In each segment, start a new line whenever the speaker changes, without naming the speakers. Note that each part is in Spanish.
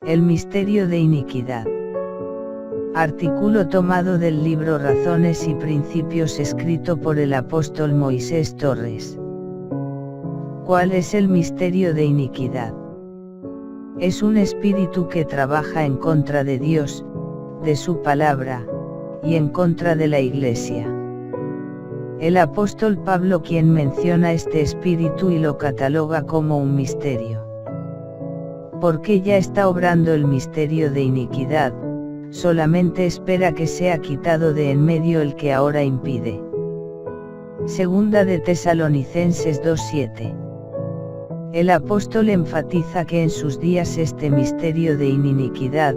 El misterio de iniquidad. Artículo tomado del libro Razones y Principios escrito por el apóstol Moisés Torres. ¿Cuál es el misterio de iniquidad? Es un espíritu que trabaja en contra de Dios, de su palabra, y en contra de la Iglesia. El apóstol Pablo quien menciona este espíritu y lo cataloga como un misterio. Porque ya está obrando el misterio de iniquidad, solamente espera que sea quitado de en medio el que ahora impide. Segunda de Tesalonicenses 2:7. El apóstol enfatiza que en sus días este misterio de iniquidad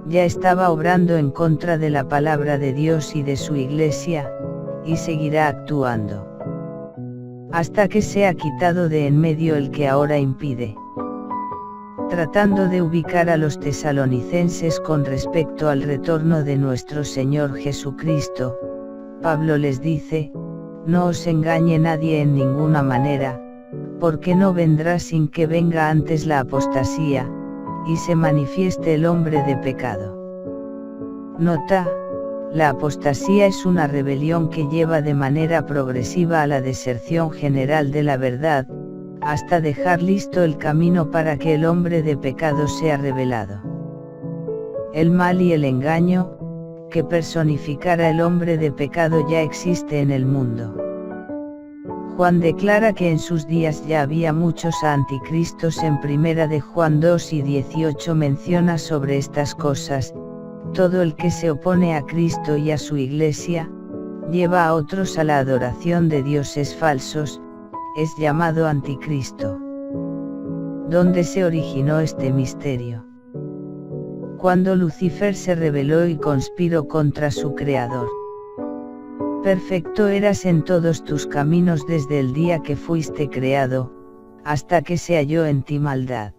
ya estaba obrando en contra de la palabra de Dios y de su Iglesia, y seguirá actuando hasta que sea quitado de en medio el que ahora impide. Tratando de ubicar a los tesalonicenses con respecto al retorno de nuestro Señor Jesucristo, Pablo les dice: no os engañe nadie en ninguna manera, porque no vendrá sin que venga antes la apostasía, y se manifieste el hombre de pecado. Nota: la apostasía es una rebelión que lleva de manera progresiva a la deserción general de la verdad, hasta dejar listo el camino para que el hombre de pecado sea revelado. El mal y el engaño, que personificara el hombre de pecado, ya existe en el mundo. Juan declara que en sus días ya había muchos anticristos. En 1 de Juan 2:18 menciona sobre estas cosas: todo el que se opone a Cristo y a su Iglesia, lleva a otros a la adoración de dioses falsos, es llamado anticristo. ¿Dónde se originó este misterio? Cuando Lucifer se rebeló y conspiró contra su Creador. Perfecto eras en todos tus caminos desde el día que fuiste creado, hasta que se halló en ti maldad.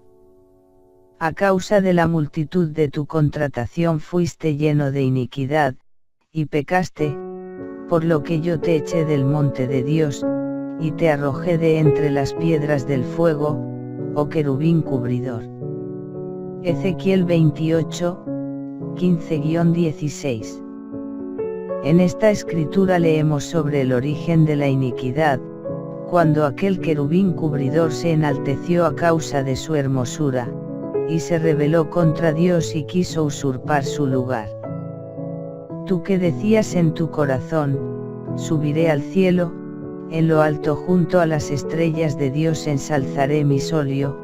A causa de la multitud de tu contratación fuiste lleno de iniquidad, y pecaste, por lo que yo te eché del monte de Dios, y te arrojé de entre las piedras del fuego, oh querubín cubridor. Ezequiel 28, 15-16. En esta escritura leemos sobre el origen de la iniquidad, cuando aquel querubín cubridor se enalteció a causa de su hermosura, y se rebeló contra Dios y quiso usurpar su lugar. Tú que decías en tu corazón: subiré al cielo, en lo alto junto a las estrellas de Dios ensalzaré mi solio,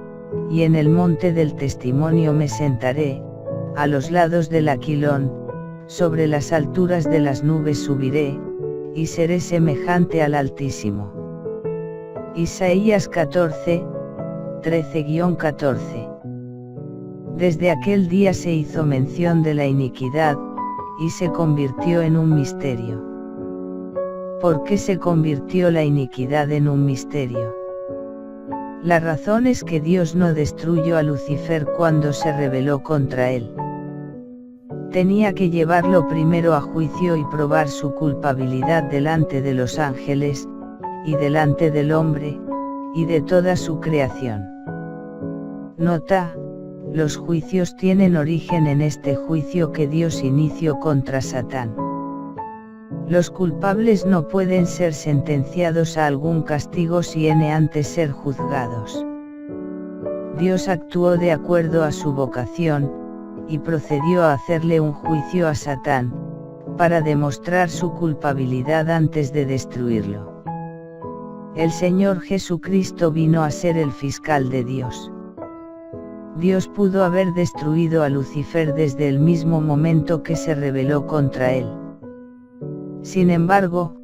y en el monte del testimonio me sentaré, a los lados del Aquilón, sobre las alturas de las nubes subiré, y seré semejante al Altísimo. Isaías 14, 13-14. Desde aquel día se hizo mención de la iniquidad, y se convirtió en un misterio. ¿Por qué se convirtió la iniquidad en un misterio? La razón es que Dios no destruyó a Lucifer cuando se rebeló contra él. Tenía que llevarlo primero a juicio y probar su culpabilidad delante de los ángeles, y delante del hombre, y de toda su creación. Nota: los juicios tienen origen en este juicio que Dios inició contra Satán. Los culpables no pueden ser sentenciados a algún castigo sin antes ser juzgados. Dios actuó de acuerdo a su vocación, y procedió a hacerle un juicio a Satán, para demostrar su culpabilidad antes de destruirlo. El Señor Jesucristo vino a ser el fiscal de Dios. Dios pudo haber destruido a Lucifer desde el mismo momento que se rebeló contra él. Sin embargo,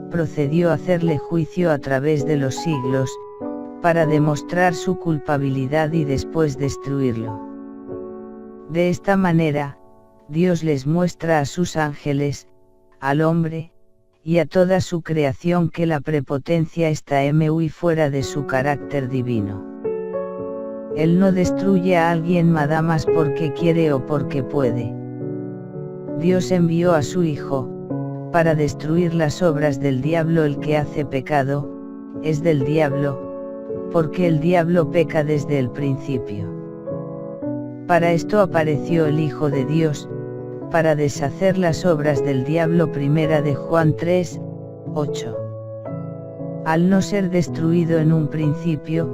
procedió a hacerle juicio a través de los siglos, para demostrar su culpabilidad y después destruirlo. De esta manera, Dios les muestra a sus ángeles, al hombre, y a toda su creación que la prepotencia está muy fuera de su carácter divino. Él no destruye a alguien nada más porque quiere o porque puede. Dios envió a su Hijo, para destruir las obras del diablo. El que hace pecado, es del diablo, porque el diablo peca desde el principio. Para esto apareció el Hijo de Dios, para deshacer las obras del diablo. Primera de Juan 3, 8. Al no ser destruido en un principio,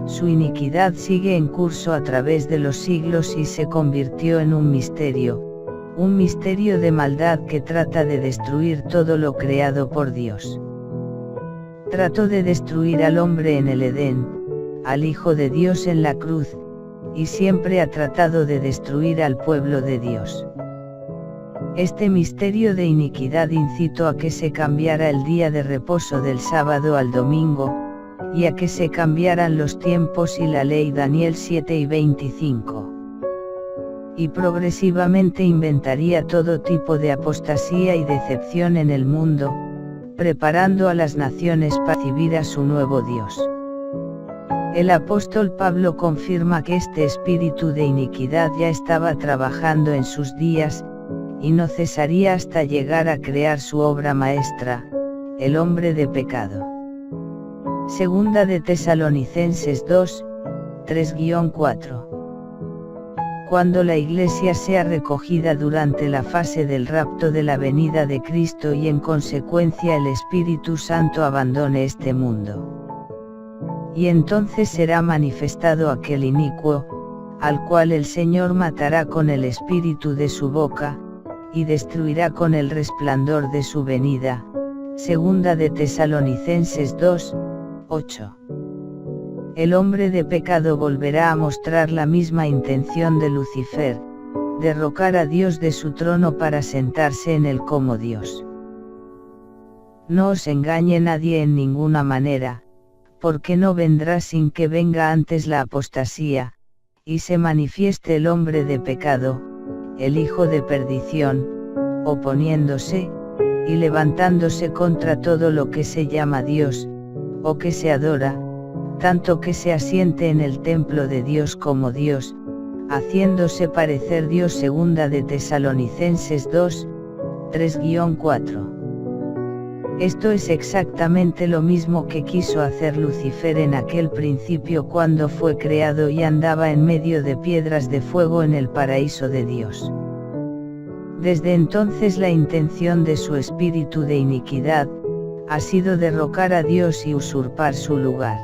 su iniquidad sigue en curso a través de los siglos y se convirtió en un misterio de maldad que trata de destruir todo lo creado por Dios. Trató de destruir al hombre en el Edén, al Hijo de Dios en la cruz, y siempre ha tratado de destruir al pueblo de Dios. Este misterio de iniquidad incitó a que se cambiara el día de reposo del sábado al domingo, y a que se cambiaran los tiempos y la ley. Daniel 7 y 25. Y progresivamente inventaría todo tipo de apostasía y decepción en el mundo, preparando a las naciones para recibir a su nuevo Dios. El apóstol Pablo confirma que este espíritu de iniquidad ya estaba trabajando en sus días, y no cesaría hasta llegar a crear su obra maestra, el hombre de pecado. Segunda de Tesalonicenses 2, 3-4. Cuando la Iglesia sea recogida durante la fase del rapto de la venida de Cristo y en consecuencia el Espíritu Santo abandone este mundo. Y entonces será manifestado aquel inicuo, al cual el Señor matará con el espíritu de su boca, y destruirá con el resplandor de su venida. Segunda de Tesalonicenses 2, 8. El hombre de pecado volverá a mostrar la misma intención de Lucifer, derrocar a Dios de su trono para sentarse en él como Dios. No os engañe nadie en ninguna manera, porque no vendrá sin que venga antes la apostasía, y se manifieste el hombre de pecado, el hijo de perdición, oponiéndose, y levantándose contra todo lo que se llama Dios, o que se adora, tanto que se asiente en el templo de Dios como Dios, haciéndose parecer Dios. Segunda de Tesalonicenses 2, 3-4. Esto es exactamente lo mismo que quiso hacer Lucifer en aquel principio cuando fue creado y andaba en medio de piedras de fuego en el paraíso de Dios. Desde entonces la intención de su espíritu de iniquidad ha sido derrocar a Dios y usurpar su lugar.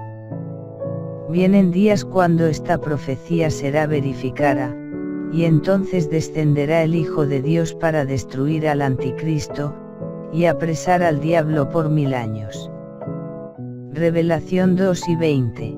Vienen días cuando esta profecía será verificada, y entonces descenderá el Hijo de Dios para destruir al Anticristo, y apresar al diablo por 1000 años. Revelación 2 y 20.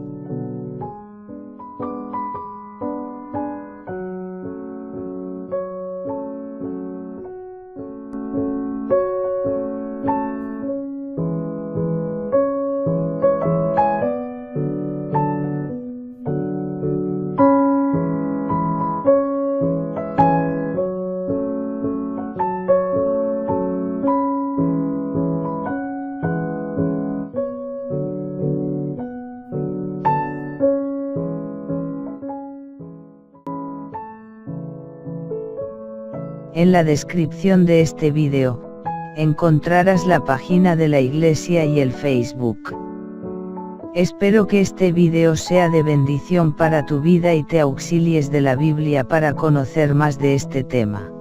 En la descripción de este vídeo, encontrarás la página de la iglesia y el Facebook. Espero que este vídeo sea de bendición para tu vida y te auxilies de la Biblia para conocer más de este tema.